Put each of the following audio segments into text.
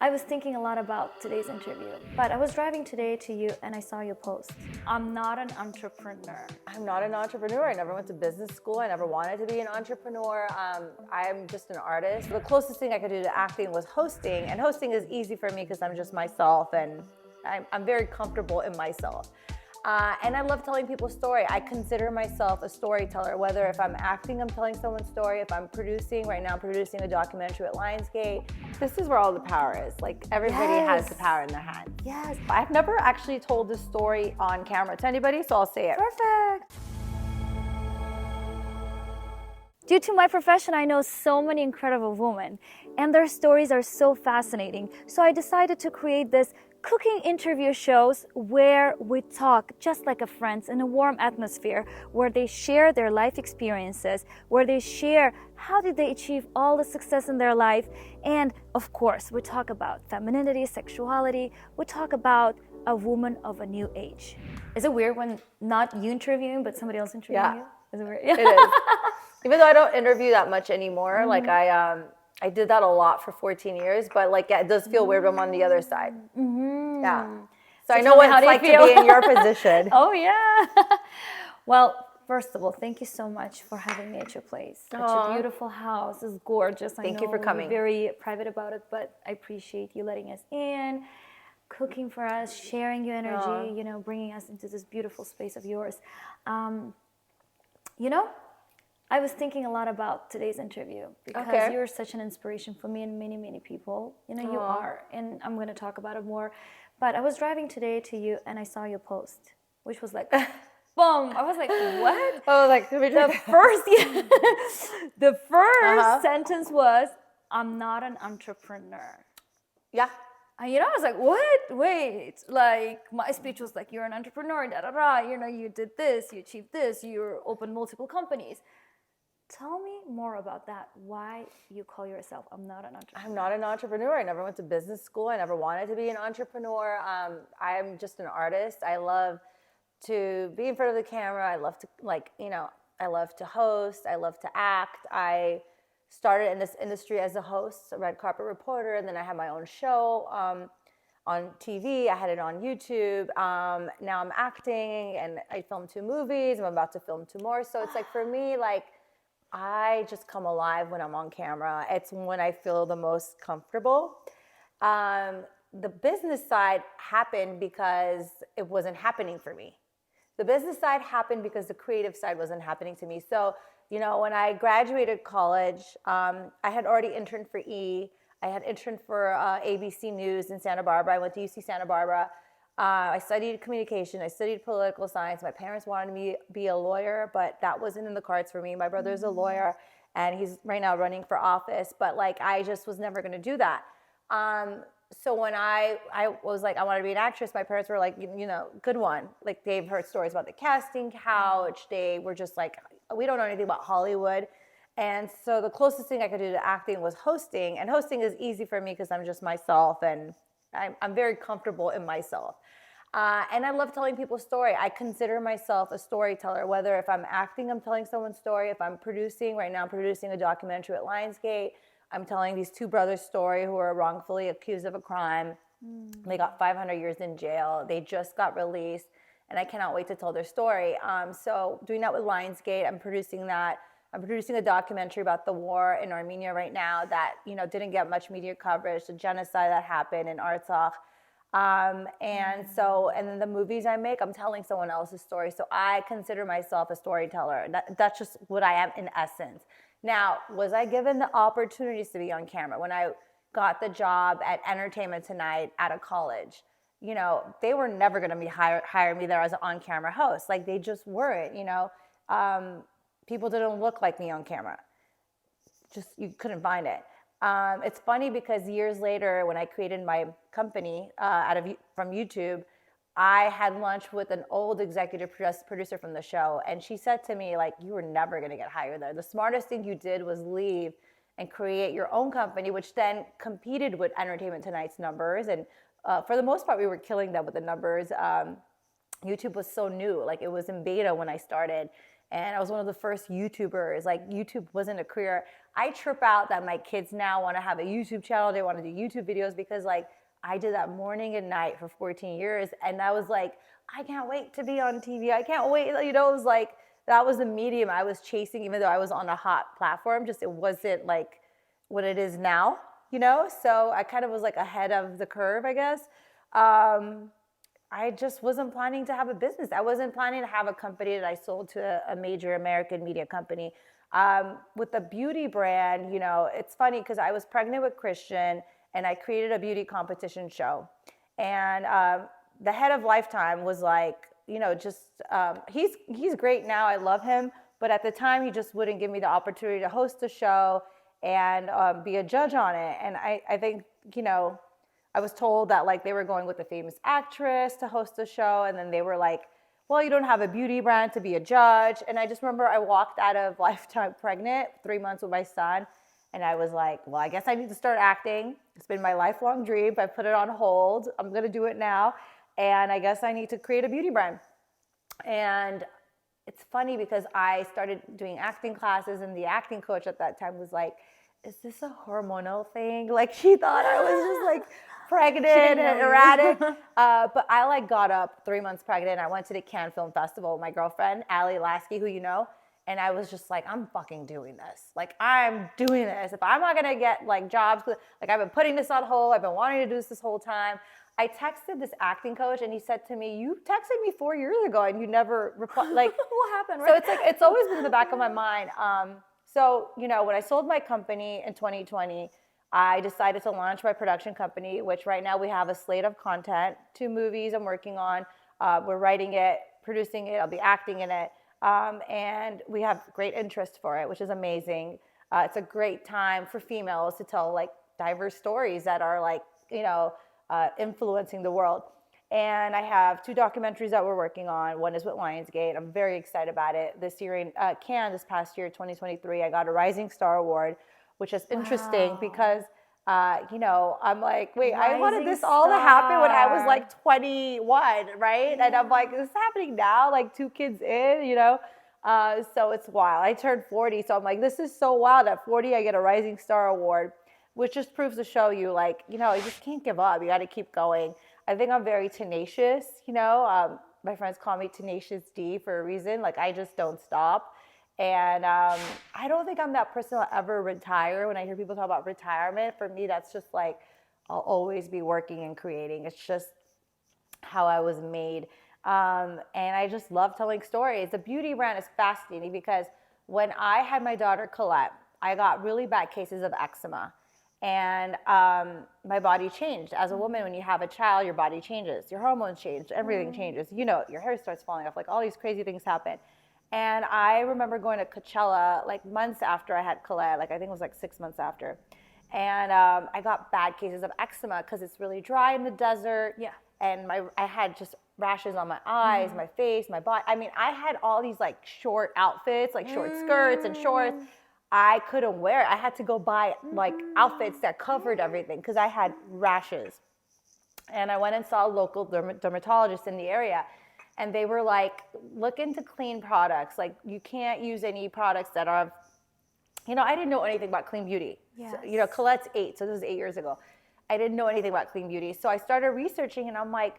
I was thinking a lot about today's interview, but I was driving today to you and I saw your post. I'm not an entrepreneur. I'm not an entrepreneur. I never went to business school. I never wanted to be an entrepreneur. I'm just an artist. The closest thing I could do to acting was hosting, and hosting is easy for me because I'm just myself and I'm very comfortable in myself. And I love telling people's story. I consider myself a storyteller, whether if I'm acting, I'm telling someone's story. If I'm producing, right now I'm producing a documentary at Lionsgate. This is where all the power is. Like everybody has the power in their hands. Yes. I've never actually told this story on camera to anybody, so I'll say it. Perfect. Due to my profession, I know so many incredible women, and their stories are so fascinating. So I decided to create this cooking interview shows where we talk just like a friends in a warm atmosphere, where they share their life experiences, where they share how did they achieve all the success in their life. And of course, we talk about femininity, sexuality. We talk about a woman of a new age. Is it weird when not you interviewing, but somebody else interviewing you? Is it weird? It is. Even though I don't interview that much anymore, like I did that a lot for 14 years, but like it does feel weird when I'm on the other side. Yeah. So I know what it's like to be in your position. Oh yeah. Well, first of all, thank you so much for having me at your place. Such a beautiful house. It's gorgeous. Thank you for coming. You're very private about it, but I appreciate you letting us in, cooking for us, sharing your energy, you know, bringing us into this beautiful space of yours. You know, I was thinking a lot about today's interview because you're such an inspiration for me and many, many people. You know, you are, and I'm going to talk about it more. But I was driving today to you and I saw your post, which was like, boom. I was like, what? Oh, like the first sentence was, I'm not an entrepreneur. Yeah. And, you know, I was like, what? Wait, like my speech was like, you're an entrepreneur, da da da. You know, you did this, you achieved this, you opened multiple companies. Tell me more about that. Why you call yourself, I'm not an entrepreneur. I'm not an entrepreneur. I never went to business school. I never wanted to be an entrepreneur. I'm just an artist. I love to be in front of the camera. I love to, like, you know, I love to host. I love to act. I started in this industry as a host, a red carpet reporter, and then I had my own show on TV. I had it on YouTube. Now I'm acting, and I filmed 2 movies. I'm about to film 2 more. So it's like, for me, like, I just come alive when I'm on camera. It's when I feel the most comfortable. The business side happened because it wasn't happening for me. The business side happened because the creative side wasn't happening to me. So, you know, when I graduated college, I had already interned for E! I had interned for ABC News in Santa Barbara. I went to UC Santa Barbara. I studied communication. I studied political science. My parents wanted me to be a lawyer, but that wasn't in the cards for me. My brother's a lawyer, and he's right now running for office. But like, I just was never going to do that. So when I was like, I want to be an actress, my parents were like, you know, good one. Like, they've heard stories about the casting couch. They were just like, we don't know anything about Hollywood. And so the closest thing I could do to acting was hosting. And hosting is easy for me because I'm just myself, and I'm very comfortable in myself. And I love telling people's story. I consider myself a storyteller, whether if I'm acting, I'm telling someone's story. If I'm producing, right now I'm producing a documentary at Lionsgate. I'm telling these 2 brothers' story who are wrongfully accused of a crime. They got 500 years in jail. They just got released, and I cannot wait to tell their story. So doing that with Lionsgate, I'm producing that. I'm producing a documentary about the war in Armenia right now that, you know, didn't get much media coverage, the genocide that happened in Artsakh. And then the movies I make, I'm telling someone else's story. So I consider myself a storyteller. That's just what I am in essence. Now, was I given the opportunities to be on camera? When I got the job at Entertainment Tonight at a college, you know, they were never going to hire me there as an on-camera host. Like, they just weren't, you know. People didn't look like me on camera. Just, you couldn't find it. It's funny because years later, when I created my company from YouTube, I had lunch with an old executive producer from the show, and she said to me, like, you were never going to get hired there. The smartest thing you did was leave and create your own company, which then competed with Entertainment Tonight's numbers. And for the most part, we were killing them with the numbers. YouTube was so new. Like, it was in beta when I started. And I was one of the first YouTubers. Like, YouTube wasn't a career. I trip out that my kids now want to have a YouTube channel. They want to do YouTube videos because, like, I did that morning and night for 14 years. And I was like, I can't wait to be on TV. I can't wait. You know, it was like, that was the medium I was chasing, even though I was on a hot platform. Just it wasn't like what it is now, you know? So I kind of was like ahead of the curve, I guess. I just wasn't planning to have a business. I wasn't planning to have a company that I sold to a major American media company. With the beauty brand, you know, it's funny because I was pregnant with Christian and I created a beauty competition show. And the head of Lifetime was like, you know, just, he's great now. I love him. But at the time, he just wouldn't give me the opportunity to host a show and be a judge on it. And I think, you know, I was told that like they were going with a famous actress to host the show. And then they were like, well, you don't have a beauty brand to be a judge. And I just remember I walked out of Lifetime pregnant, 3 months with my son. And I was like, well, I guess I need to start acting. It's been my lifelong dream. I put it on hold. I'm going to do it now. And I guess I need to create a beauty brand. And it's funny because I started doing acting classes, and the acting coach at that time was like, is this a hormonal thing? Like, she thought I was just like pregnant and erratic. But I like got up 3 months pregnant. I went to the Cannes Film Festival with my girlfriend, Ali Lasky, who you know. And I was just like, I'm fucking doing this. Like, I'm doing this. If I'm not gonna get like jobs, like I've been putting this on hold. I've been wanting to do this whole time. I texted this acting coach and he said to me, you texted me 4 years ago and you never replied. Like, what happened? Right? So it's like, it's always been in the back of my mind. So, you know, when I sold my company in 2020, I decided to launch my production company, which right now we have a slate of content, 2 movies I'm working on. We're writing it, producing it, I'll be acting in it. And we have great interest for it, which is amazing. It's a great time for females to tell like diverse stories that are like, you know, influencing the world. And I have 2 documentaries that we're working on. One is with Lionsgate. I'm very excited about it. This year in Cannes, this past year, 2023, I got a Rising Star Award, which is interesting because, you know, I'm like, wait, I wanted this all to happen when I was like 21, right? Yeah. And I'm like, is this happening now? Like 2 kids in, you know? So it's wild. I turned 40, so I'm like, this is so wild. At 40, I get a Rising Star Award, which just proves to show you, like, you know, you just can't give up. You got to keep going. I think I'm very tenacious, you know. My friends call me Tenacious D for a reason. Like, I just don't stop. And I don't think I'm that person that'll ever retire. When I hear people talk about retirement, for me, that's just like, I'll always be working and creating. It's just how I was made. And I just love telling stories. The beauty brand is fascinating because when I had my daughter Colette, I got really bad cases of eczema. And my body changed. As a woman, when you have a child, your body changes. Your hormones change. Everything changes. You know, your hair starts falling off. Like, all these crazy things happen. And I remember going to Coachella, like, months after I had Colette. Like, I think it was like 6 months after. And I got bad cases of eczema because it's really dry in the desert. Yeah. And I had just rashes on my eyes, my face, my body. I mean, I had all these, like, short outfits, like short skirts and shorts. I couldn't wear it. I had to go buy like outfits that covered everything because I had rashes. And I went and saw a local dermatologist in the area. And they were like, look into clean products. Like, you can't use any products that are, you know, I didn't know anything about clean beauty. Yes. So, you know, Colette's 8, so this is 8 years ago. I didn't know anything about clean beauty. So I started researching and I'm like,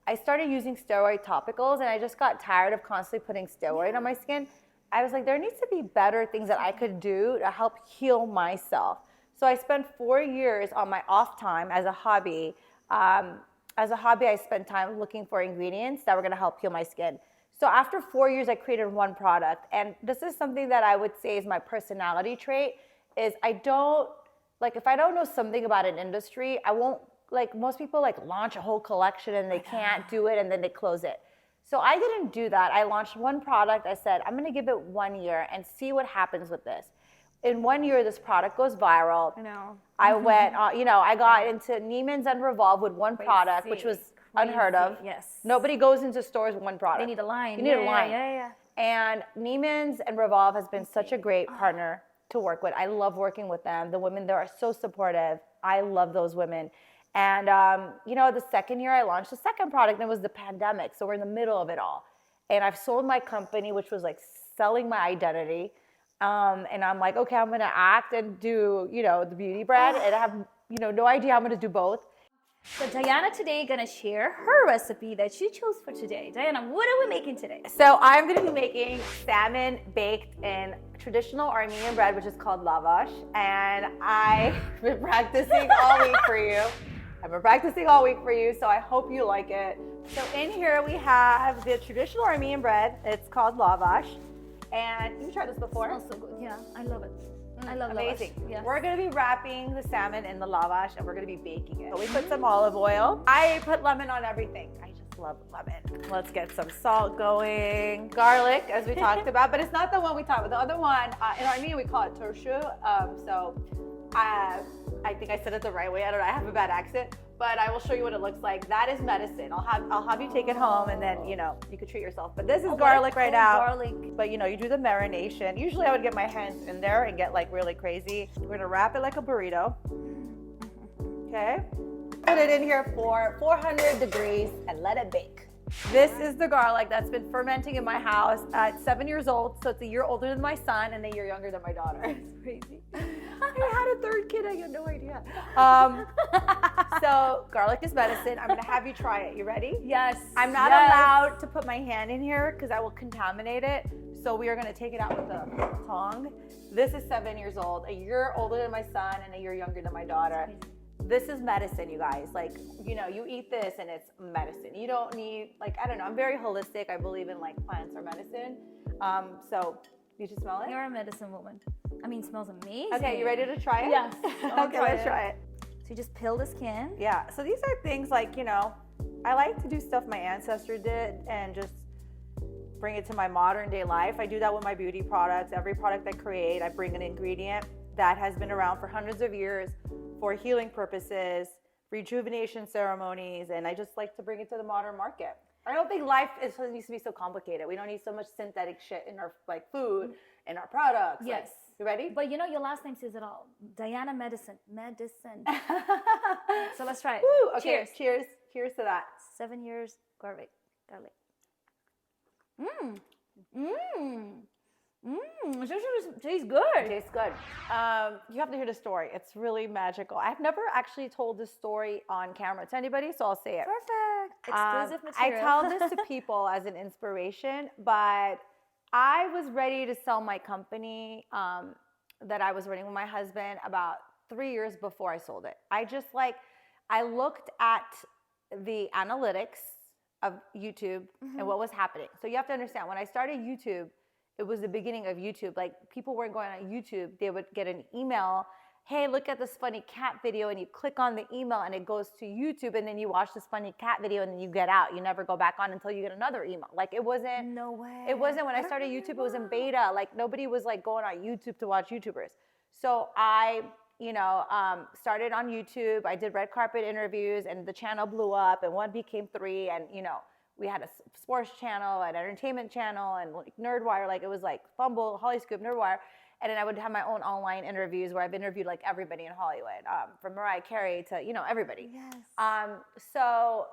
I started using steroid topicals and I just got tired of constantly putting steroid on my skin. I was like, there needs to be better things that I could do to help heal myself. So I spent 4 years on my off time as a hobby. I spent time looking for ingredients that were gonna help heal my skin. So after 4 years, I created one product. And this is something that I would say is my personality trait, is I don't, like, if I don't know something about an industry, I won't, like, most people like launch a whole collection and they can't do it and then they close it. So I didn't do that. I launched one product. I said, I'm going to give it 1 year and see what happens with this. In 1 year, this product goes viral. I know. I went, you know, I got into Neiman's and Revolve with one product, which was unheard of. Yes. Nobody goes into stores with one product. They need a line. You need a line. Yeah. And Neiman's and Revolve has been such a great partner to work with. I love working with them. The women there are so supportive. I love those women. And, you know, the second year I launched the second product, and it was the pandemic. So we're in the middle of it all. And I've sold my company, which was like selling my identity. And I'm like, okay, I'm going to act and do, the beauty brand. And I have, no idea I'm going to do both. So Diana today gonna share her recipe that she chose for today. Diana, what are we making today? So I'm going to be making salmon baked in traditional Armenian bread, which is called lavash. And I've been practicing all week for you. So I hope you like it. So in here we have the traditional Armenian bread. It's called lavash. And you tried this before? It smells so good. Yeah, I love it. I love amazing. lavash. Yes. We're gonna be wrapping the salmon in the lavash and we're gonna be baking it. So we put some olive oil. I put lemon on everything. I just love lemon. Let's get some salt going. Garlic, as we talked about, but it's not the one we talked about. The other one, in Armenian we call it turşu. I think I said it the right way. I don't know. I have a bad accent, but I will show you what it looks like. That is medicine. I'll have you take it home, and then you can treat yourself. But this is garlic right now. Garlic. But you do the marination. Usually I would get my hands in there and get like really crazy. We're gonna wrap it like a burrito. Okay. Put it in here for 400 degrees and let it bake. This is the garlic that's been fermenting in my house at 7 years old. So it's a year older than my son and a year younger than my daughter. It's crazy. I had a third kid. I had no idea. So garlic is medicine. I'm gonna have you try it. You ready? Yes. I'm not allowed to put my hand in here because I will contaminate it. So we are gonna take it out with a tong. This is 7 years old, a year older than my son and a year younger than my daughter. This is medicine, you guys. Like, you eat this and it's medicine. You don't need, I don't know. I'm very holistic. I believe in plants are medicine. So you should smell it? You're a medicine woman. I mean, it smells amazing. Okay, you ready to try it? Yes. Okay, let's try it. So you just peel the skin. Yeah, so these are things I like to do stuff my ancestor did and just bring it to my modern day life. I do that with my beauty products. Every product I create, I bring an ingredient that has been around for hundreds of years for healing purposes, rejuvenation ceremonies, and I just like to bring it to the modern market. I don't think life needs to be so complicated. We don't need so much synthetic shit in our food and our products. Yes. You ready? But your last name says it all. Diana Medicine. So let's try it. Woo, okay, Cheers. Cheers to that. 7 years garlic. It tastes good. It tastes good. You have to hear the story. It's really magical. I've never actually told this story on camera to anybody, so I'll say it. Perfect. Exclusive material. I tell this to people as an inspiration, but I was ready to sell my company that I was running with my husband about 3 years before I sold it. I looked at the analytics of YouTube and what was happening. So you have to understand, when I started YouTube, it was the beginning of YouTube. People weren't going on YouTube. They would get an email, hey, look at this funny cat video, and you click on the email and it goes to YouTube, and then you watch this funny cat video and then you get out. You never go back on until you get another email. It wasn't. No way. It wasn't when I started YouTube. It was in beta. Nobody was going on YouTube to watch YouTubers. So I, started on YouTube. I did red carpet interviews, and the channel blew up, and one became 3, and we had a sports channel, an entertainment channel, and Nerdwire. It was Fumble, Hollyscoop, Nerdwire. And then I would have my own online interviews where I've interviewed everybody in Hollywood, from Mariah Carey to, everybody. Yes. So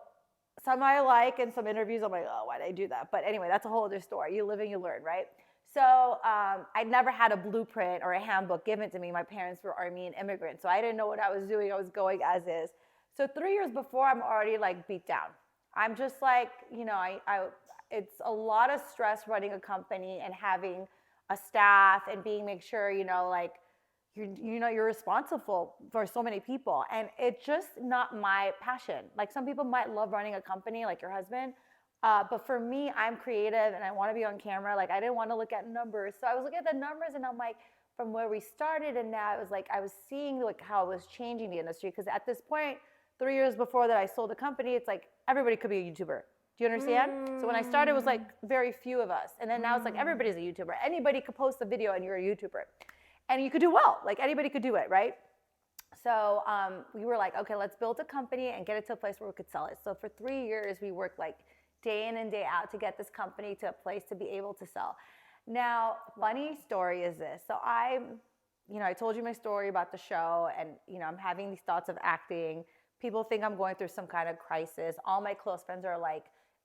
some I and some interviews I'm oh, why did I do that? But anyway, that's a whole other story. You live and you learn, right? So I never had a blueprint or a handbook given to me. My parents were Armenian immigrants, so I didn't know what I was doing. I was going as is. So 3 years before, I'm already beat down. I'm just it's a lot of stress running a company and having a staff and make sure, you're responsible for so many people. And it's just not my passion. Some people might love running a company like your husband. But for me, I'm creative and I want to be on camera. I didn't want to look at numbers. So I was looking at the numbers and I'm from where we started and now it was I was seeing how it was changing the industry. Because at this point, 3 years before that I sold the company, it's everybody could be a YouTuber. Do you understand? So when I started, it was very few of us. And then now it's everybody's a YouTuber. Anybody could post a video and you're a YouTuber. And you could do well. Anybody could do it, right? So we were okay, let's build a company and get it to a place where we could sell it. So for 3 years, we worked day in and day out to get this company to a place to be able to sell. Now, funny story is this. So I told you my story about the show and, I'm having these thoughts of acting. People think I'm going through some kind of crisis. All my close friends are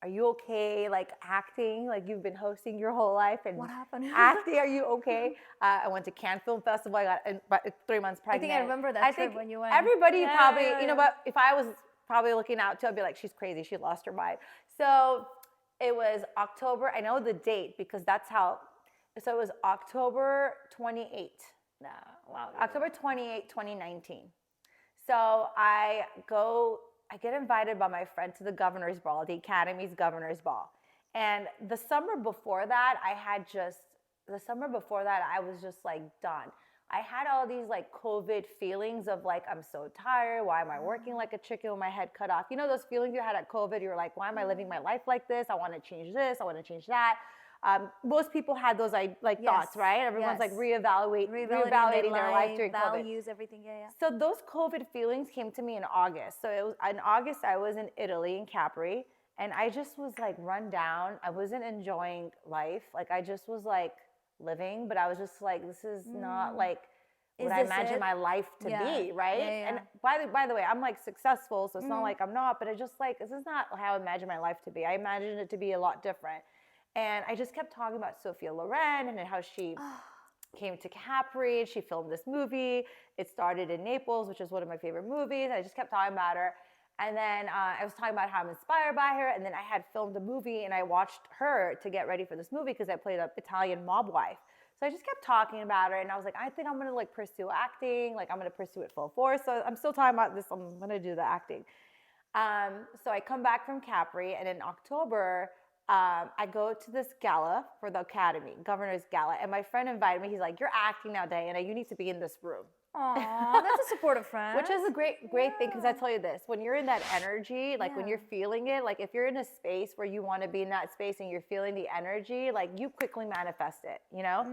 are you okay? Like acting, like you've been hosting your whole life and What happened? acting, are you okay? I went to Cannes Film Festival. I got 3 months I pregnant. think I remember that trip when you went. Everybody probably, yeah, you know, but if I was probably looking out too, I'd be like, she's crazy. She lost her mind. So it was October. I know the date because that's how. So it was October 28th. No, wow. October 28th, 2019. So I get invited by my friend to the governor's ball, the Academy's governor's ball. And the summer before that, I was just like done. I had all these like COVID feelings of like, I'm so tired. Why am I working like a chicken with my head cut off? You know, those feelings you had at COVID, you're like, why am I living my life like this? I want to change this. I want to change that. Most people had those thoughts, right? Everyone's like reevaluating their life during COVID. Values, everything, yeah. So those COVID feelings came to me in August. So it was in August, I was in Italy, in Capri, and I just was like run down. I wasn't enjoying life. Like I just was like living, but I was just like, this is not like what I imagine my life to be, right? And by the way, I'm like successful, so it's not like I'm not, but I just like, this is not how I imagine my life to be. I imagined it to be a lot different. And I just kept talking about Sophia Loren and how she came to Capri and she filmed this movie. It started in Naples, which is one of my favorite movies. I just kept talking about her. And then I was talking about how I'm inspired by her. And then I had filmed a movie and I watched her to get ready for this movie because I played an Italian mob wife. So I just kept talking about her and I was like, I think I'm gonna like pursue acting. Like I'm gonna pursue it full force. So I'm still talking about this. I'm gonna do the acting. So I come back from Capri and in October, I go to this gala for the Academy, Governor's Gala, and my friend invited me. He's like, you're acting now, Diana. You need to be in this room. Aw, that's a supportive friend. Which is a great thing, because I tell you this, when you're in that energy, like when you're feeling it, like if you're in a space where you want to be in that space and you're feeling the energy, like you quickly manifest it, you know?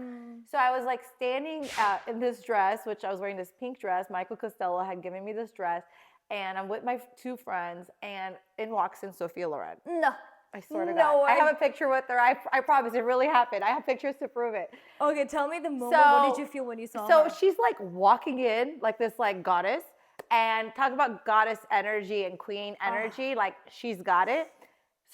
So I was like standing in this dress, which I was wearing this pink dress. Michael Costello had given me this dress, and I'm with my 2 friends, and in walks in Sophia Loren. No. I swear to God. I have a picture with her. I promise it really happened. I have pictures to prove it. Okay, tell me the moment. What did you feel when you saw her? So she's like walking in like this like goddess, and talk about goddess energy and queen energy. Like she's got it.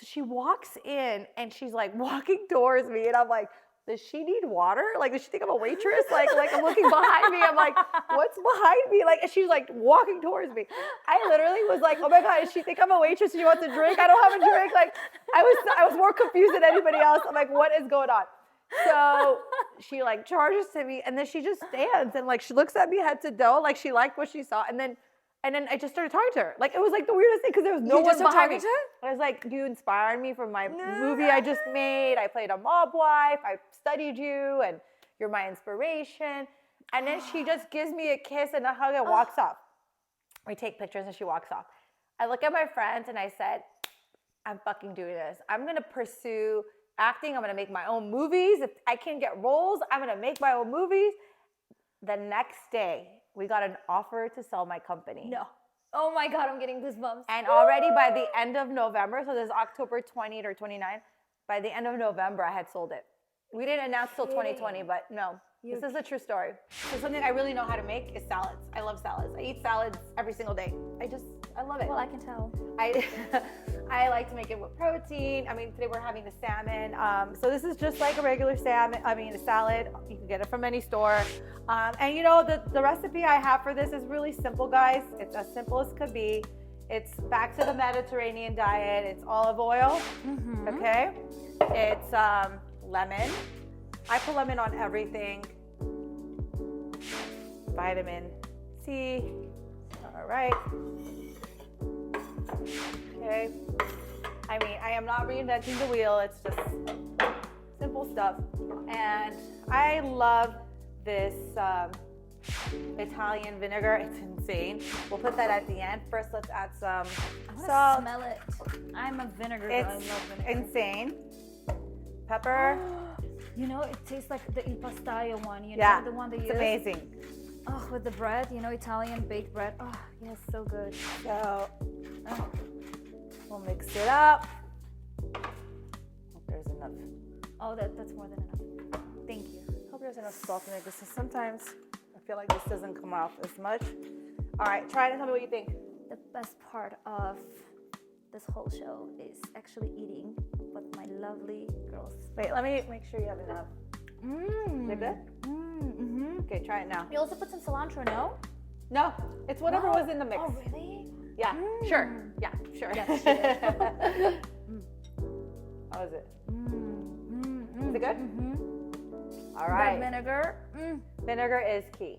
So she walks in and she's like walking towards me, and I'm like, does she need water? Like, does she think I'm a waitress? Like I'm looking behind me. I'm like, what's behind me? Like, and she's like walking towards me. I literally was like, oh my God, does she think I'm a waitress and she wants a drink? I don't have a drink. Like, I was more confused than anybody else. I'm like, what is going on? So she like charges to me, and then she just stands and like she looks at me head to toe, like she liked what she saw, and then I just started talking to her. Like it was like the weirdest thing because there was no one behind me. I was like, you inspired me for my movie I just made. I played a mob wife. I studied you, and you're my inspiration. And then she just gives me a kiss and a hug and walks off. We take pictures and she walks off. I look at my friends and I said, I'm fucking doing this. I'm gonna pursue acting. I'm gonna make my own movies. If I can get roles, I'm gonna make my own movies. The next day, we got an offer to sell my company. No. Oh my God, I'm getting goosebumps. And already by the end of November, so this is October 20th or 29th, by the end of November, I had sold it. We didn't announce till 2020, but no. This is a true story. So something I really know how to make is salads. I love salads. I eat salads every single day. I love it. Well, I can tell. I like to make it with protein. I mean, today we're having the salmon. So this is just like a regular salmon, a salad. You can get it from any store. And you know, the recipe I have for this is really simple, guys. It's as simple as could be. It's back to the Mediterranean diet. It's olive oil, okay? It's lemon. I put lemon on everything. Vitamin C. All right. Okay. I mean, I am not reinventing the wheel. It's just simple stuff. And I love this Italian vinegar. It's insane. We'll put that at the end. First, let's add some salt. Smell it. I'm a vinegar girl. I love vinegar. Insane. Pepper. You know, it tastes like the il pastaio one, you know, the one that you use. It's amazing. Oh, with the bread, you know, Italian baked bread. Oh, yes, so good. So, we'll mix it up. Hope there's enough. Oh, that's more than enough. Thank you. Hope there's enough salt in it, because sometimes I feel like this doesn't come off as much. All right, try it and tell me what you think. The best part of this whole show is actually eating what my lovely girls. Wait, let me make sure you have enough. Is it good? Okay, try it now. You also put some cilantro, no? No, it's whatever was in the mix. Oh, really? Yeah, sure. Yeah, sure. Yes, she did. How is it? Is it good? All right. Red vinegar. Vinegar is key.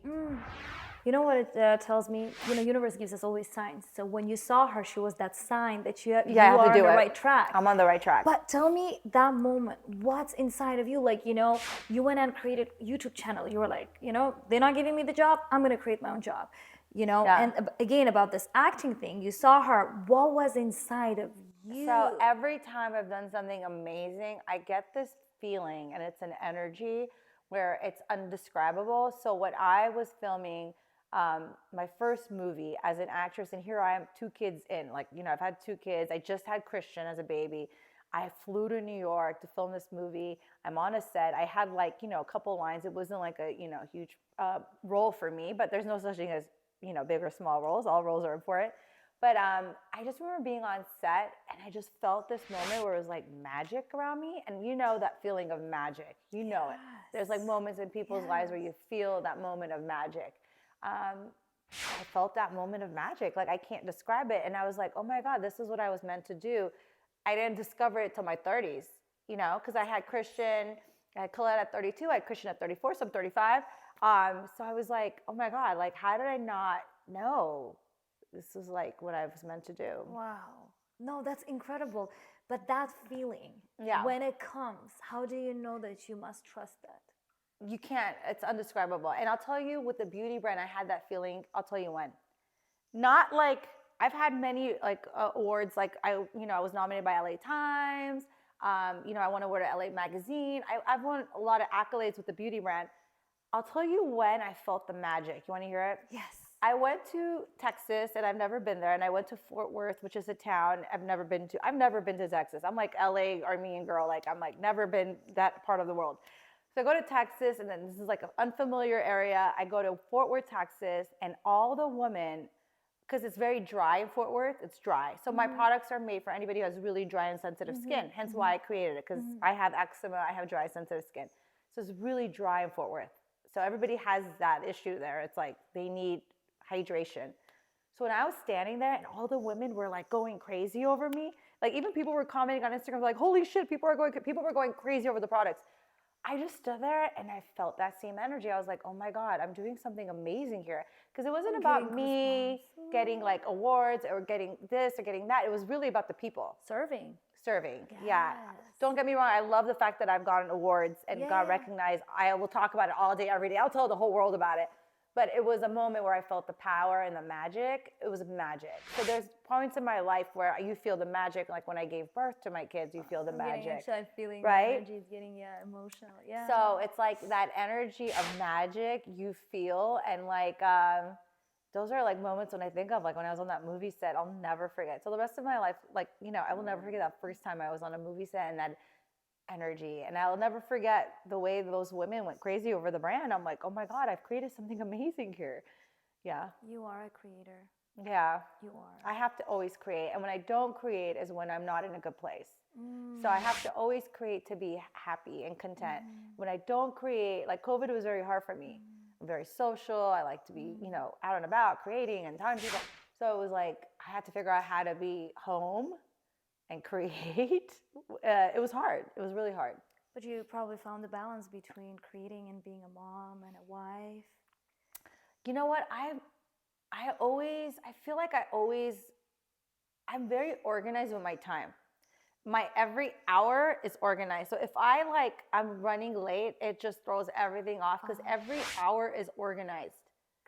You know what it tells me? You know, universe gives us always signs. So when you saw her, she was that sign that you I have are to on do the it. right track. I'm on the right track. But tell me that moment, what's inside of you? Like, you know, you went and created a YouTube channel. You were like, you know, they're not giving me the job. I'm going to create my own job. You know, and again, about this acting thing, you saw her. What was inside of you? So every time I've done something amazing, I get this feeling, and it's an energy where it's undescribable. So what I was filming, my first movie as an actress, and here I am 2 kids in, like, you know, I've had 2 kids. I just had Christian as a baby. I flew to New York to film this movie. I'm on a set. I had, like, you know, a couple lines. It wasn't like a, you know, huge role for me, but there's no such thing as, you know, big or small roles. All roles are important. But I just remember being on set, and I just felt this moment where it was like magic around me. And you know that feeling of magic. You know it. There's like moments in people's lives where you feel that moment of magic. I felt that moment of magic. Like, I can't describe it. And I was like, oh my God, this is what I was meant to do. I didn't discover it till my 30s, you know, because I had Christian, I had Colette at 32, I had Christian at 34, so I'm 35. So I was like, oh my God, like, how did I not know this is like what I was meant to do? Wow. No, that's incredible. But that feeling, when it comes, how do you know that you must trust that? You can't. It's undescribable. And I'll tell you, with the beauty brand, I had that feeling. I'll tell you when. Not like, I've had many like awards. Like, I was nominated by LA Times. You know, I won an award at LA Magazine. I've won a lot of accolades with the beauty brand. I'll tell you when I felt the magic. You want to hear it? Yes. I went to Texas, and I've never been there. And I went to Fort Worth, which is a town I've never been to. I've never been to Texas. I'm like LA Armenian girl. Like, I'm like never been that part of the world. So I go to Texas, and then this is like an unfamiliar area. I go to Fort Worth, Texas, and all the women, because it's very dry in Fort Worth, it's dry. So my products are made for anybody who has really dry and sensitive skin. Hence why I created it, because I have eczema, I have dry, sensitive skin. So it's really dry in Fort Worth. So everybody has that issue there. It's like they need hydration. So when I was standing there, and all the women were like going crazy over me, like even people were commenting on Instagram like, holy shit, people were going crazy over the products. I just stood there, and I felt that same energy. I was like, oh my God, I'm doing something amazing here. Because it wasn't about me getting like awards or getting this or getting that. It was really about the people. Serving. Yeah. Don't get me wrong. I love the fact that I've gotten awards and got recognized. I will talk about it all day, every day. I'll tell the whole world about it. But it was a moment where I felt the power and the magic. It was magic. So there's points in my life where you feel the magic. Like when I gave birth to my kids, you feel the magic. I'm feeling right? The energy is getting emotional. Yeah. So it's like that energy of magic you feel. And like, those are like moments when I think of, like when I was on that movie set, I'll never forget. So the rest of my life, like, you know, I will never forget that first time I was on a movie set and that energy. And I'll never forget the way those women went crazy over the brand. I'm like, oh my God, I've created something amazing here. Yeah. You are a creator. Yeah. You are. I have to always create. And when I don't create is when I'm not in a good place. So I have to always create to be happy and content. When I don't create, like COVID was very hard for me. I'm very social. I like to be, you know, out and about, creating and talking to people. So it was like, I had to figure out how to be home and create. It was hard. It was really hard. But you probably found the balance between creating and being a mom and a wife. You know what? I feel like I'm very organized with my time. My every hour is organized. So if I'm running late, it just throws everything off because every hour is organized.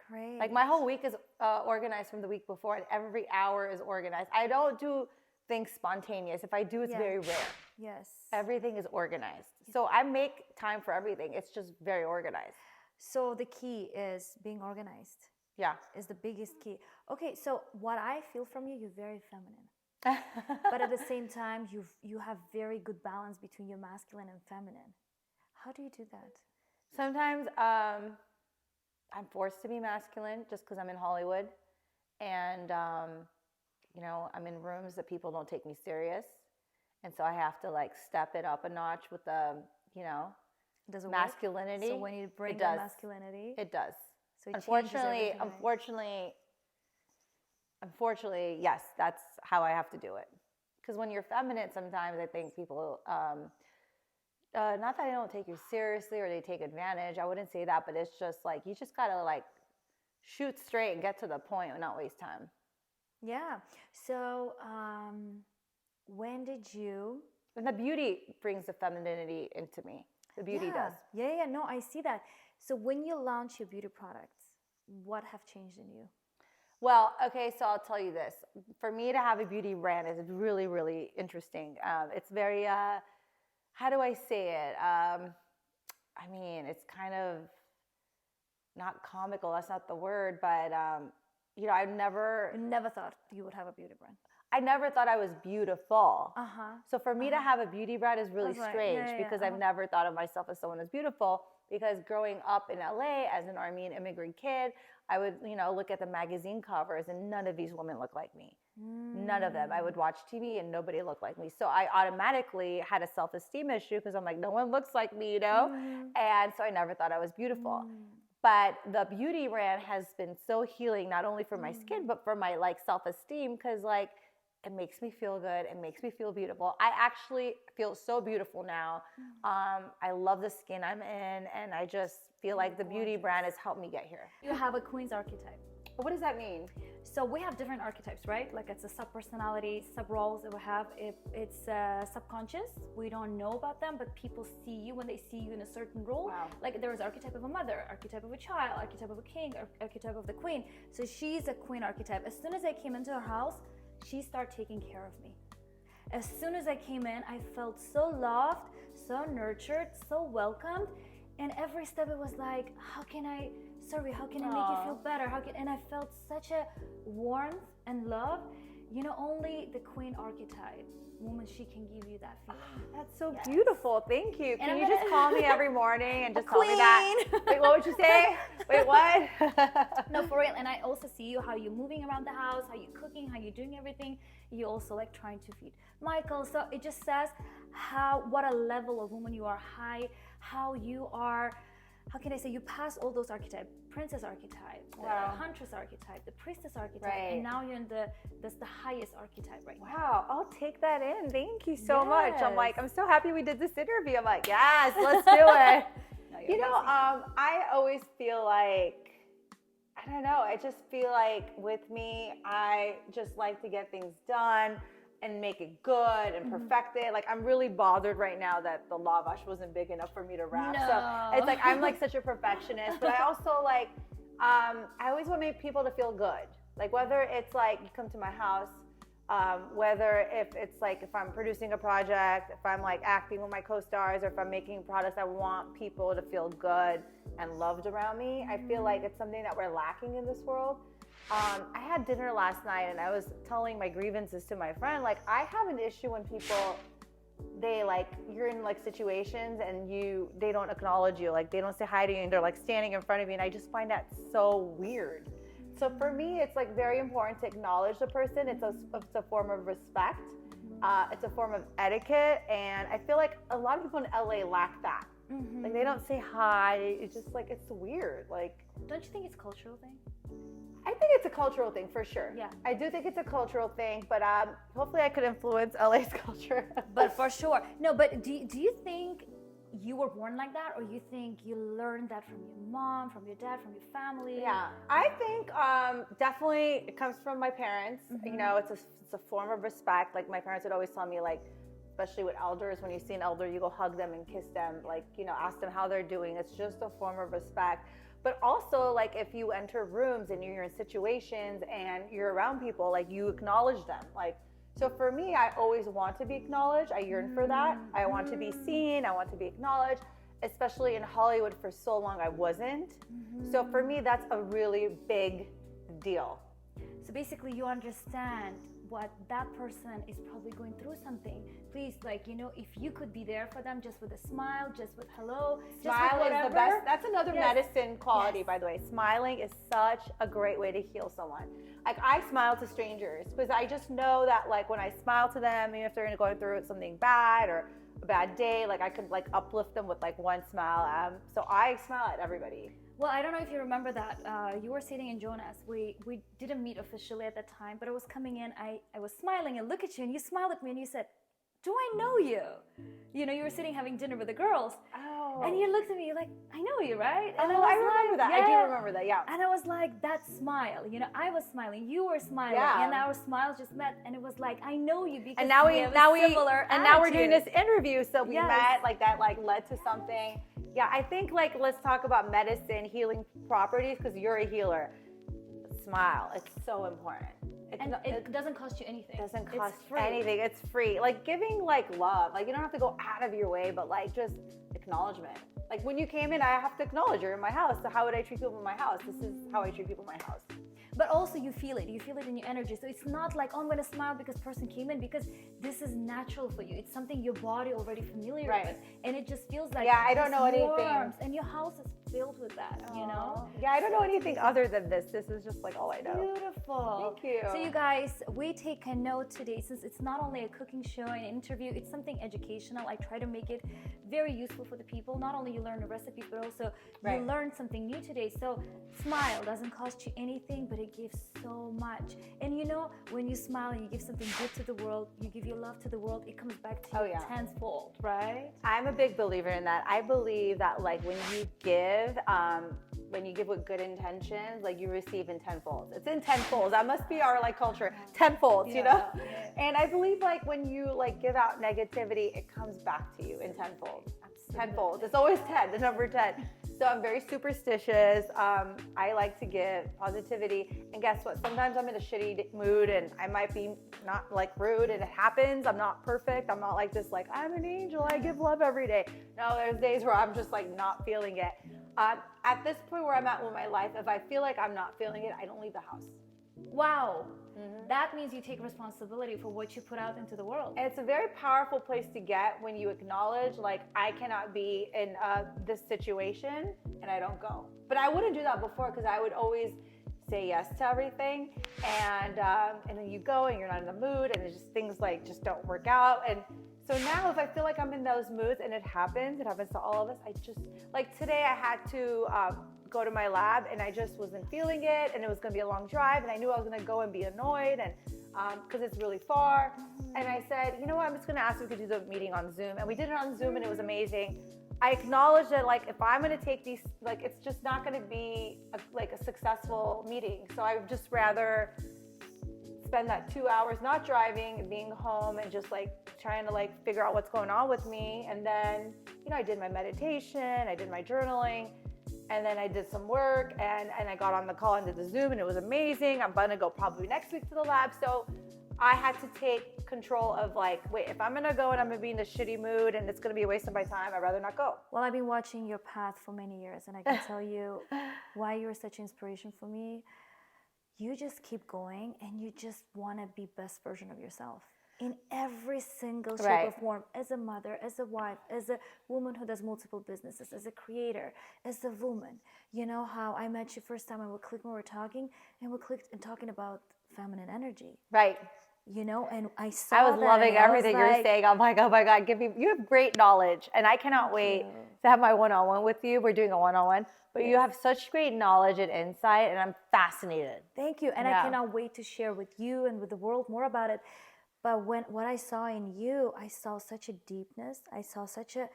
Great. Like my whole week is organized from the week before, and every hour is organized. I don't do things spontaneous. If I do, it's very rare. Yes. Everything is organized. So I make time for everything. It's just very organized. So the key is being organized. Yeah. Is the biggest key. Okay, so what I feel from you, you're very feminine. But at the same time, you have very good balance between your masculine and feminine. How do you do that? Sometimes I'm forced to be masculine just because I'm in Hollywood. And you know, I'm in rooms that people don't take me serious. And so I have to like step it up a notch with the, you know, Does it masculinity. work? So when you bring it the does. masculinity, It does. so it changes everything, right? Unfortunately, yes, that's how I have to do it. Because when you're feminine, sometimes I think people, not that they don't take you seriously or they take advantage. I wouldn't say that, but it's just like, you just gotta like shoot straight and get to the point and not waste time. Yeah. So when did you? And the beauty brings the femininity into me. The beauty does. Yeah. No, I see that. So when you launch your beauty products, what have changed in you? Well, okay, so I'll tell you this. For me to have a beauty brand is really, really interesting. It's very, how do I say it? I mean, it's kind of not comical. That's not the word, but you know, You never thought you would have a beauty brand. I never thought I was beautiful. So for me to Uh-huh. have a beauty brand is really That's right. strange Yeah, because I've never thought of myself as someone who's beautiful. Because growing up in LA as an Armenian immigrant kid, I would, you know, look at the magazine covers and none of these women look like me. None of them. I would watch TV and nobody looked like me. So I automatically had a self-esteem issue because I'm like, no one looks like me, you know? And so I never thought I was beautiful. But the beauty brand has been so healing, not only for my skin, but for my like self-esteem, because like it makes me feel good. It makes me feel beautiful. I actually feel so beautiful now. I love the skin I'm in, and I just feel like the beauty brand has helped me get here. You have a queen's archetype. What does that mean? So we have different archetypes, right? Like it's a sub-personality, sub-roles that we have. It's subconscious. We don't know about them, but people see you when they see you in a certain role. Wow. Like there is archetype of a mother, archetype of a child, archetype of a king, archetype of the queen. So she's a queen archetype. As soon as I came into her house, she started taking care of me. As soon as I came in, I felt so loved, so nurtured, so welcomed. And every step it was like, how can I serve you? How can I make you feel better? And I felt such a warmth and love. You know, only the queen archetype woman, she can give you that feeling. That's so beautiful. Thank you. And Can you just call me every morning and just tell me queen. that? Wait, what would you say? Wait, what? No, for real. And I also see you, how you're moving around the house, how you're cooking, how you're doing everything. You also like trying to feed Michael. So it just says what a level of woman you are, how you are. How can I say, you pass all those archetypes, princess archetype, the huntress archetype, the priestess archetype, and now you're in that's the highest archetype right now. Wow, I'll take that in. Thank you so much. I'm like, I'm so happy we did this interview. I'm like, yes, let's do it. No, you know, I always feel like, I don't know, I just feel like with me, I just like to get things done and make it good and perfect it. Like I'm really bothered right now that the lavash wasn't big enough for me to wrap. No. So it's like, I'm like such a perfectionist, but I also like, I always want to make people to feel good. Like whether it's like you come to my house, whether if it's like if I'm producing a project, if I'm like acting with my co-stars, or if I'm making products, I want people to feel good and loved around me. I feel like it's something that we're lacking in this world. I had dinner last night and I was telling my grievances to my friend, like I have an issue when people, they like, you're in like situations and they don't acknowledge you, like they don't say hi to you and they're like standing in front of you, and I just find that so weird. So for me, it's like very important to acknowledge the person. It's a form of respect. It's a form of etiquette, and I feel like a lot of people in LA lack that. Like they don't say hi. It's just like, it's weird. Like, don't you think it's a cultural thing? I think it's a cultural thing for sure. Yeah. I do think it's a cultural thing, but hopefully I could influence LA's culture. But for sure. No, but do you think you were born like that, or you think you learned that from your mom, from your dad, from your family? Yeah, I think definitely it comes from my parents. You know, it's a form of respect. Like my parents would always tell me, like, especially with elders, when you see an elder, you go hug them and kiss them, like, you know, ask them how they're doing. It's just a form of respect. But also, like, if you enter rooms and you're in situations and you're around people, like, you acknowledge them. Like, so for me, I always want to be acknowledged. I yearn for that. I want to be seen. I want to be acknowledged, especially in Hollywood. For so long, I wasn't. So for me, that's a really big deal. So basically, you understand what that person is probably going through something. Please, like, you know, if you could be there for them just with a smile, just with hello, Smile just with is whatever. the best. That's another Yes. medicine quality, Yes. by the way. Smiling is such a great way to heal someone. Like, I smile to strangers because I just know that, like, when I smile to them, even if they're going through something bad or a bad day, like, I could, like, uplift them with, like, one smile. So I smile at everybody. Well, I don't know if you remember that. You were sitting in Jonas. We didn't meet officially at that time, but I was coming in. I was smiling and look at you, and you smiled at me, and you said, "Do I know you?" You know, you were sitting having dinner with the girls. Oh. And you looked at me, you're like, "I know you, right?" And I remember that. I do remember that, yeah. And I was like, that smile, you know, I was smiling, you were smiling, Yeah. and our smiles just met, and it was like, I know you because And now we have a similar now we're doing attitude. this interview, so we Yes. met, like, that, like, led to something. Yeah, I think, like, let's talk about medicine, healing properties, because you're a healer. Smile, it's so important. And it doesn't cost you anything. It doesn't It's cost free. anything. It's free. Like, giving, like, love. Like, you don't have to go out of your way, but, like, just acknowledgement. Like, when you came in, I have to acknowledge you're in my house. So how would I treat people in my house? This is how I treat people in my house. But also you feel it in your energy. So it's not like, oh, I'm gonna smile because person came in, because this is natural for you. It's something your body already familiar Right. with. And it just feels like, Yeah, I don't know anything. warmth, and your house is filled with that, you know? Yeah, I don't know anything other than this. This is just, like, all I know. Beautiful. Thank you. So you guys, we take a note today, since it's not only a cooking show and interview, it's something educational. I try to make it very useful for the people. Not only you learn a recipe, but also Right. you learn something new today. So smile doesn't cost you anything, but it gives so much. And you know, when you smile and you give something good to the world, you give your love to the world, it comes back to you tenfold, right? I'm a big believer in that. I believe that, like, when you give with good intentions, like, you receive in tenfold. It's in tenfold. That must be our, like, culture. Tenfold, you know? Yeah. And I believe, like, when you, like, give out negativity, it comes back to you in tenfold. Tenfold. It's always 10, the number 10. So I'm very superstitious. I like to give positivity. And guess what? Sometimes I'm in a shitty mood and I might be not, like, rude, and it happens. I'm not perfect. I'm not like this, like, I'm an angel, I give love every day. No, there's days where I'm just, like, not feeling it. At this point where I'm at with my life, if I feel like I'm not feeling it, I don't leave the house. Wow. That means you take responsibility for what you put out into the world. And it's a very powerful place to get when you acknowledge, like, I cannot be in this situation, and I don't go. But I wouldn't do that before, because I would always say yes to everything, and then you go and you're not in the mood, and it's just things, like, just don't work out. And so now if I feel like I'm in those moods, and it happens to all of us, I just, like, today I had to go to my lab, and I just wasn't feeling it, and it was going to be a long drive, and I knew I was going to go and be annoyed, and because it's really far. And I said, you know what, I'm just going to ask if we could do the meeting on Zoom. And we did it on Zoom, and it was amazing. I acknowledge that, like, if I'm going to take these, like, it's just not going to be a successful meeting. So I would just rather spend that 2 hours not driving and being home and just, like, trying to, like, figure out what's going on with me. And then, you know, I did my meditation, I did my journaling, and then I did some work, and I got on the call and did the Zoom, and it was amazing. I'm going to go probably next week to the lab. So I had to take control of, like, wait, if I'm going to go and I'm going to be in a shitty mood and it's going to be a waste of my time, I'd rather not go. Well, I've been watching your path for many years, and I can tell you why you're such inspiration for me. You just keep going, and you just want to be best version of yourself in every single shape or form, as a mother, as a wife, as a woman who does multiple businesses, as a creator, as a woman. You know how I met you first time, and we clicked when we were talking, and we clicked and talking about feminine energy. Right. You know, and I saw I was loving everything you're saying. I'm like, oh my God, you have great knowledge. And I cannot wait to have my one-on-one with you. We're doing a one-on-one, but you have such great knowledge and insight, and I'm fascinated. Thank you. And I cannot wait to share with you and with the world more about it. But what I saw in you, I saw such a deepness. I saw such a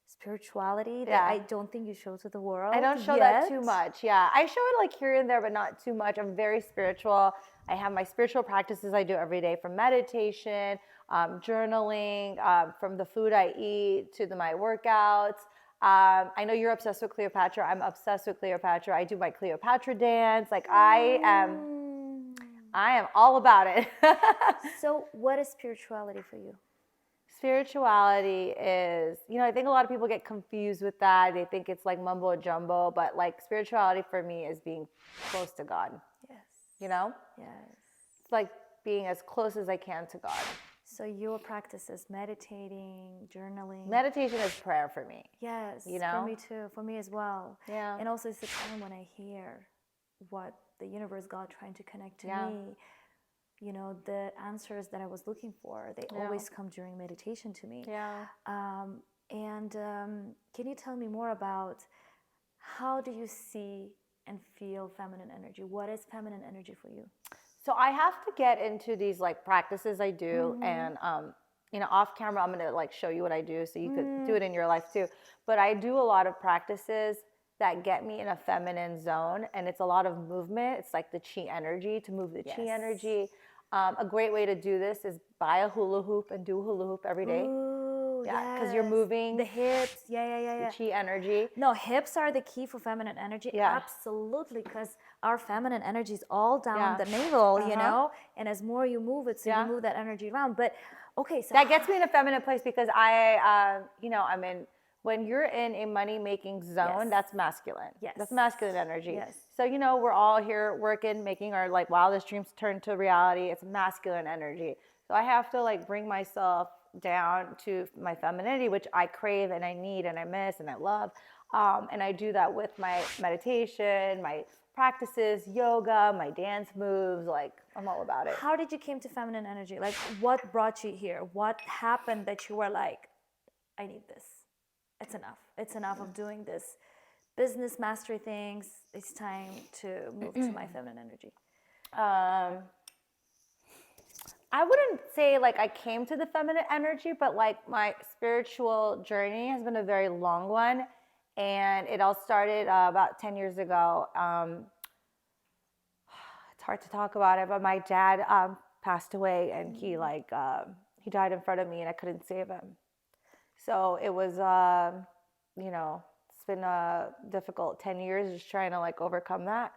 spirituality that I don't think you show to the world. I don't show that too much. Yeah. I show it, like, here and there, but not too much. I'm very spiritual. I have my spiritual practices I do every day, from meditation, journaling, from the food I eat to my workouts. I know you're obsessed with Cleopatra. I'm obsessed with Cleopatra. I do my Cleopatra dance. Like, I am all about it. So what is spirituality for you? Spirituality is, you know, I think a lot of people get confused with that. They think it's like mumbo jumbo, but, like, spirituality for me is being close to God. Yes. You know? Yes. It's like being as close as I can to God. So your practice is meditating, journaling. Meditation is prayer for me. Yes, You know? for me too. For me as well. Yeah. And also it's the time when I hear what the universe, God trying to connect to Yeah. me. You know, the answers that I was looking for, they always come during meditation to me. Yeah. Can you tell me more about how do you see and feel feminine energy? What is feminine energy for you? So I have to get into these like practices I do, and you know, off camera I'm gonna like show you what I do, so you could do it in your life too. But I do a lot of practices that get me in a feminine zone, and it's a lot of movement. It's like the chi energy, to move the chi energy. A great way to do this is buy a hula hoop and do a hula hoop every day. Ooh, Yeah, because you're moving the hips. Yeah. the chi energy. No, hips are the key for feminine energy. Yeah. Absolutely, because our feminine energy is all down Yeah. the navel, you know, and as more you move it, so Yeah. you move that energy around. But okay, so That gets me in a feminine place because you know, I'm in, when you're in a money-making zone, Yes. that's masculine. Yes. That's masculine energy. Yes. So, you know, we're all here working, making our like wildest dreams turn to reality. It's masculine energy. So I have to like bring myself down to my femininity, which I crave and I need and I miss and I love. And I do that with my meditation, my practices, yoga, my dance moves. Like, I'm all about it. how did you came to feminine energy? Like, what brought you here? What happened that you were like, I need this. It's enough. It's enough of doing this business mastery things. It's time to move to my feminine energy. I wouldn't say like I came to the feminine energy, but like my spiritual journey has been a very long one. And it all started about 10 years ago. It's hard to talk about it, but my dad passed away, and he died in front of me and I couldn't save him. So it was, you know, it's been a difficult 10 years just trying to like overcome that.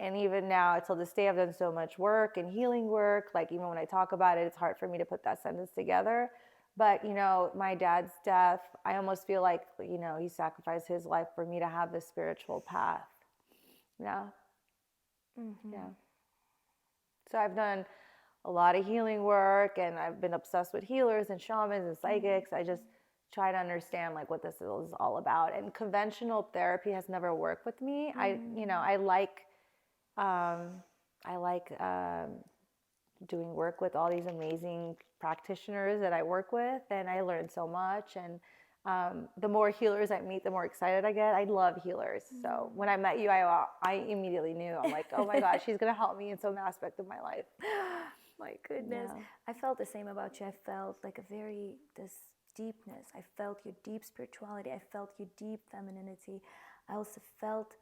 And even now, till this day, I've done so much work and healing work. Like, even when I talk about it, it's hard for me to put that sentence together. But, you know, my dad's death, I almost feel like, you know, he sacrificed his life for me to have this spiritual path. Yeah. Yeah. So I've done a lot of healing work, and I've been obsessed with healers and shamans and psychics. I just try to understand like what this is all about. And conventional therapy has never worked with me. I like doing work with all these amazing practitioners that I work with, and I learn so much. And the more healers I meet, the more excited I get. I love healers. So when I met you, I immediately knew. I'm like, oh my gosh, she's gonna help me in some aspect of my life. My goodness. Yeah. I felt the same about you. I felt like this deepness. I felt your deep spirituality. I felt your deep femininity. I also felt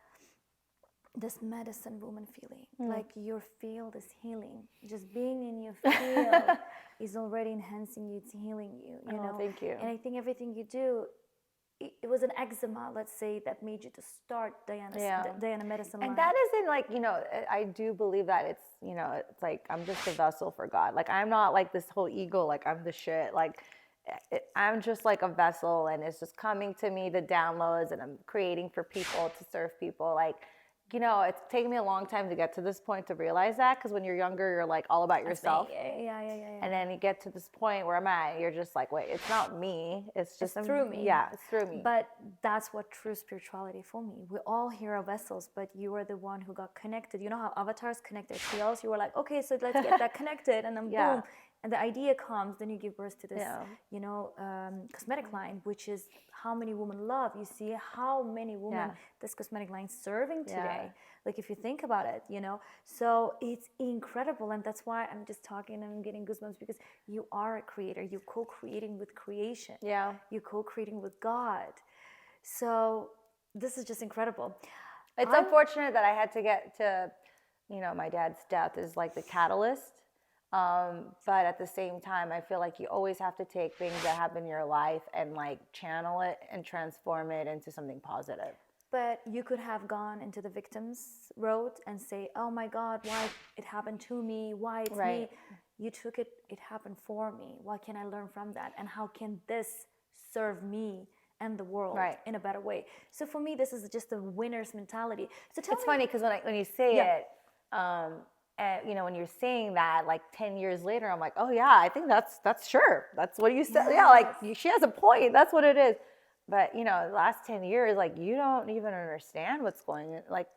this medicine woman feeling. Like your field is healing. Just being in your field is already enhancing you, it's healing you. You know? Thank you. And I think everything you do, it was an eczema, let's say, that made you to start Diana Medicine Line. And that isn't like, you know, I do believe that it's, you know, it's like I'm just a vessel for God. Like, I'm not like this whole ego, like I'm the shit. Like, I'm just like a vessel, and it's just coming to me, the downloads, and I'm creating for people to serve people. Like, you know, it's taken me a long time to get to this point to realize that, because when you're younger, you're like all about yourself. Yeah. And then you get to this point where I'm at, you're just like, wait, it's not me. It's just through me. Yeah, it's through me. But that's what true spirituality for me. We all here are vessels, but you are the one who got connected. You know how avatars connect their tails? You were like, okay, so let's get that connected, and then boom. And the idea comes, then you give birth to this, you know, cosmetic line, which is how many women love. You see how many women this cosmetic line serving today. Like, if you think about it, you know. So it's incredible, and that's why I'm just talking and I'm getting goosebumps, because you are a creator. You're co-creating with creation. Yeah. You're co-creating with God. So this is just incredible. It's unfortunate that I had to get to, you know, my dad's death is like the catalyst. But at the same time, I feel like you always have to take things that happen in your life and like channel it and transform it into something positive. But you could have gone into the victim's road and say, oh my God, why it happened to me? Why it's me? You took it, it happened for me. What can I learn from that? And how can this serve me and the world in a better way? So for me, this is just a winner's mentality. So it's funny because when you say it, And, you know, when you're saying that, like 10 years later, I'm like, oh yeah, I think that's sure. That's what you said. Yeah, like she has a point. That's what it is. But, you know, the last 10 years, like you don't even understand what's going on. Like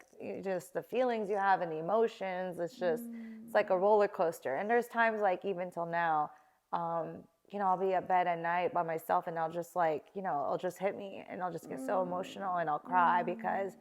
just the feelings you have and the emotions. It's just, it's like a roller coaster. And there's times like even till now, you know, I'll be at bed at night by myself and I'll just like, you know, it'll just hit me and I'll just get so emotional and I'll cry because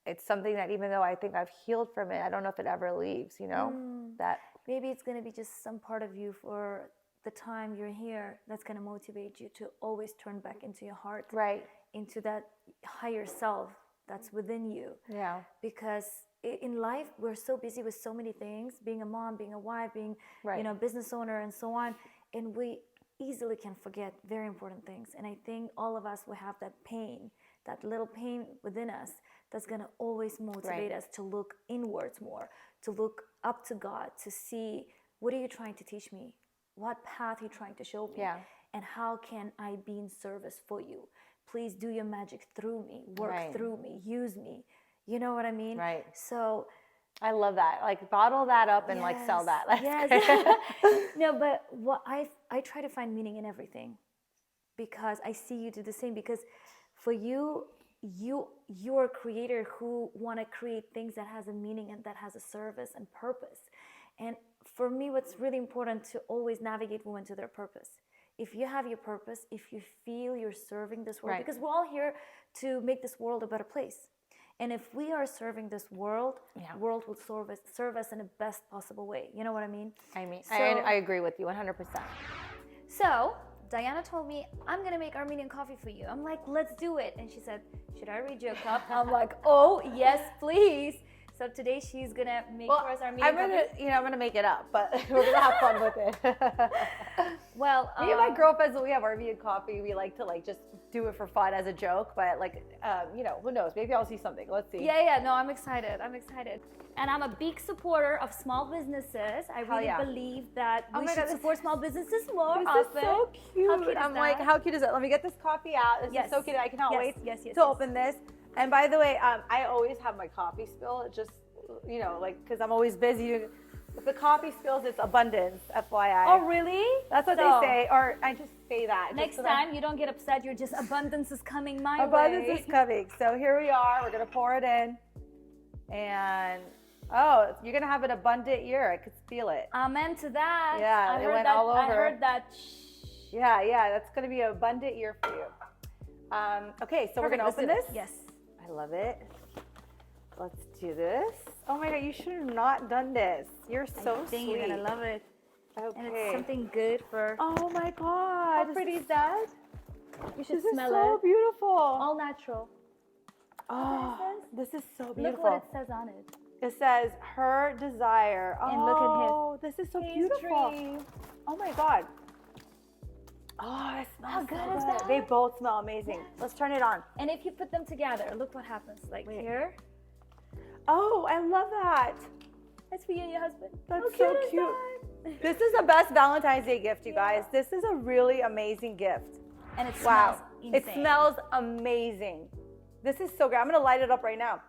it's something that even though I think I've healed from it, I don't know if it ever leaves, you know, that maybe it's going to be just some part of you for the time you're here that's going to motivate you to always turn back into your heart, right, into that higher self that's within you. Yeah. Because in life, we're so busy with so many things, being a mom, being a wife, being, Right. you know, business owner and so on. And we easily can forget very important things. And I think all of us will have that pain, that little pain within us that's going to always motivate us to look inwards more, to look up to God, to see, what are you trying to teach me? What path are you trying to show me? Yeah. And how can I be in service for you? Please do your magic through me, work Right. through me, use me. You know what I mean? Right. So I love that. Like bottle that up and like sell that. That's No, but what I try to find meaning in everything, because I see you do the same. Because for you're a creator who want to create things that has a meaning and that has a service and purpose. And for me, what's really important to always navigate women to their purpose. If you have your purpose, if you feel you're serving this world, Right. because we're all here to make this world a better place. And if we are serving this world, world will serve us in the best possible way. You know what I mean? I agree with you 100%. So Diana told me, I'm going to make Armenian coffee for you. I'm like, let's do it. And she said, should I read you a cup? I'm like, oh, yes, please. So today she's going to make for us Armenian coffee. I'm going to make it up, but we're going to have fun with it. Well, me and my girlfriends, when we have Armenian coffee, we like to like just do it for fun as a joke, but like, you know, who knows? Maybe I'll see something. Let's see. Yeah. No, I'm excited. And I'm a big supporter of small businesses. I really believe that we should support small businesses more often. This is so cute. How cute is I'm that? like, how cute is it? Let me get this coffee out. This is so cute. I cannot wait to open this. And by the way, I always have my coffee spill. Just, you know, like, because I'm always busy. If the coffee spills, it's abundance, FYI. Oh, really? That's what they say. Or I just say that. Next time, you don't get upset. You're just, abundance is coming my way. Abundance is coming. So here we are. We're going to pour it in. And, oh, you're going to have an abundant year. I could feel it. Amen to that. Yeah, it went all over. I heard that. Yeah. That's going to be an abundant year for you. Okay, so we're going to open this. Yes. I love it. Let's do this. Oh my God, you should have not done this. You're so I think sweet. you're gonna love it. Okay. And it's something good for. Oh my God. How pretty is that? You should smell it. This is so beautiful. All natural. Oh, this is so beautiful. Look what it says on it. It says her desire. And look at his. Oh, this is so beautiful. Tree. Oh my God. Oh, it smells How good so is good. that? They both smell amazing. Yes. Let's turn it on. And if you put them together, look what happens. Like here. Oh, I love that. That's for you and your husband. That's so cute. This is the best Valentine's Day gift, you guys. This is a really amazing gift. And it smells insane. It smells amazing. This is so good. I'm going to light it up right now.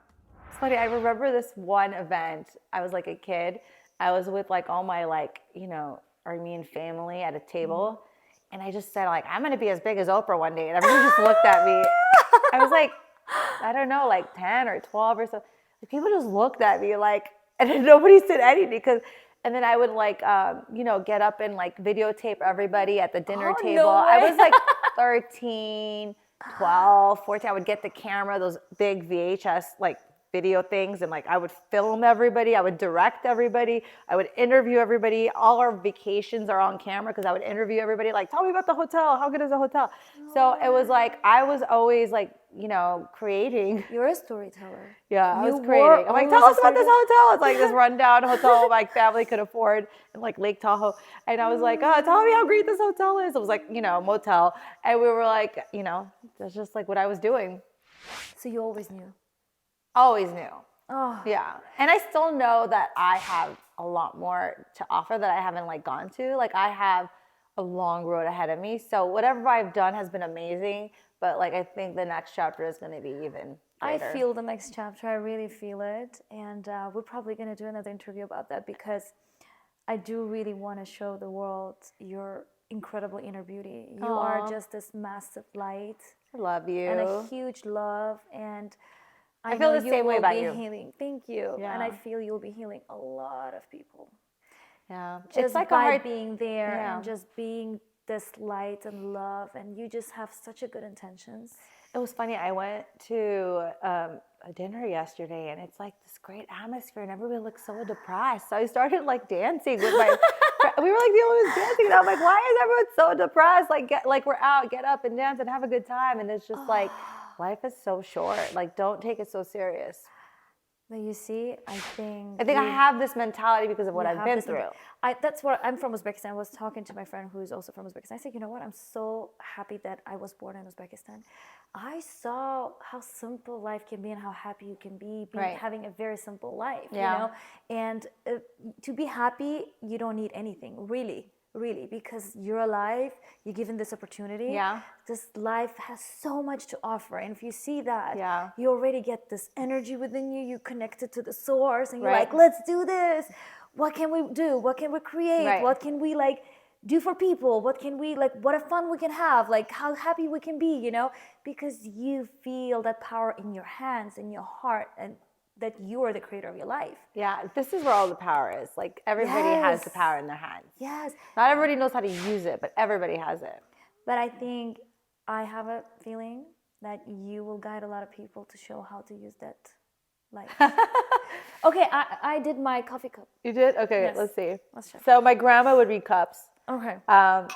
It's funny. I remember this one event. I was like a kid. I was with like all my like, you know, Armenian family at a table. And I just said like, I'm going to be as big as Oprah one day. And everyone just looked at me. I was like, I don't know, like 10 or 12 or so. People just looked at me like, and then nobody said anything and then I would like, you know, get up and like videotape everybody at the dinner table. No way. I was like 13, 12, 14. I would get the camera, those big VHS like video things, and like I would film everybody. I would direct everybody. I would interview everybody. All our vacations are on camera because I would interview everybody. Like, tell me about the hotel. How good is the hotel? So it was like I was always like, you know, creating. You're a storyteller. Yeah, I was creating. I'm like, tell us about this hotel. It's like this rundown hotel my family could afford in like Lake Tahoe. And I was like, oh, tell me how great this hotel is. It was like, you know, a motel. And we were like, you know, that's just like what I was doing. So you always knew. Always knew. Oh. Yeah. And I still know that I have a lot more to offer that I haven't like gone to. Like I have a long road ahead of me. So whatever I've done has been amazing. But like I think the next chapter is going to be I greater. feel the next chapter. I really feel it. And we're probably going to do another interview about that because I do really want to show the world your incredible inner beauty. You are just this massive light. I love you. And a huge love. And I feel know the you same way will about be you. healing. Thank you. Yeah. And I feel you'll be healing a lot of people. Yeah. Just It's like by a hard being there Yeah. and just being this light and love. And you just have such a good intentions. It was funny. I went to a dinner yesterday, and it's like this great atmosphere, and everybody looks so depressed. So I started like dancing with my. We were like the only ones dancing, and I'm like, why is everyone so depressed? Like we're out, get up and dance and have a good time. And it's just like, life is so short. Like, don't take it so serious. But you see, I think I have this mentality because of what I've been through. That's where I'm from, Uzbekistan. I was talking to my friend who is also from Uzbekistan. I said, you know what? I'm so happy that I was born in Uzbekistan. I saw how simple life can be and how happy you can be having a very simple life. Yeah. You know, and to be happy, you don't need anything, really, because you're alive. You're given this opportunity. Yeah. This life has so much to offer, and if you see that, Yeah. you already get this energy within you. You connected to the source, and you're Right. like, let's do this. What can we do? What can we create? Right. What can we like do for people? What can we like? What a fun we can have? Like how happy we can be, you know? Because you feel that power in your hands, in your heart, and that you are the creator of your life. Yeah, this is where all the power is. Like everybody has the power in their hands. Yes. Not everybody knows how to use it, but everybody has it. But I think I have a feeling that you will guide a lot of people to show how to use that light. Okay, I did my coffee cup. You did? Okay, Yes. let's see. Let's check. So my grandma would read cups. Okay. I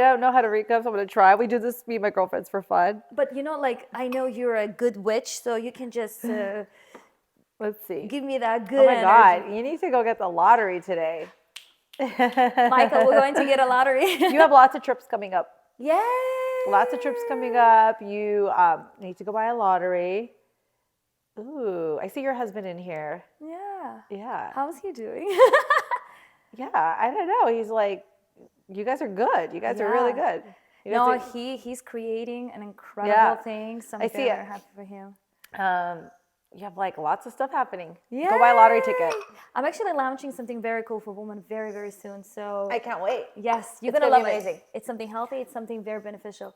don't know how to read cups. I'm going to try. We do this, me and my girlfriends, for fun. But you know, like, I know you're a good witch, so you can just Let's see. give me that good Oh my energy. God, you need to go get the lottery today. Michael, we're going to get a lottery. You have lots of trips coming up. Yay! Lots of trips coming up. You need to go buy a lottery. Ooh, I see your husband in here. Yeah. Yeah. How's he doing? Yeah, I don't know. He's like, you guys are good. You guys are really Yeah. good. You guys No, he's creating an incredible Yeah. thing. So I I'm see very it. happy for him. you have like lots of stuff happening. Yeah. Go buy a lottery ticket. I'm actually launching something very cool for women very, very soon. So I can't wait. yes, you're It's gonna gonna love be it. amazing. It's something healthy. It's something very beneficial.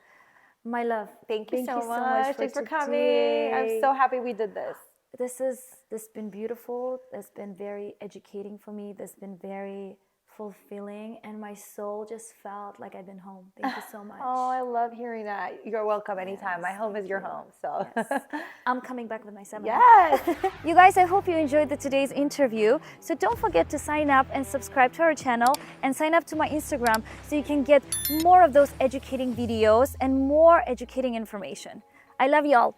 My love, Thank you so much. Thanks for coming. I'm so happy we did this. This has been beautiful. It's been very educating for me. This has been very fulfilling, and my soul just felt like I've been home. Thank you so much. Oh, I love hearing that. You're welcome anytime. My home is your home. So Yes. I'm coming back with my seminar. yes. You guys, I hope you enjoyed today's interview. So don't forget to sign up and subscribe to our channel and sign up to my Instagram so you can get more of those educating videos and more educating information. I love y'all.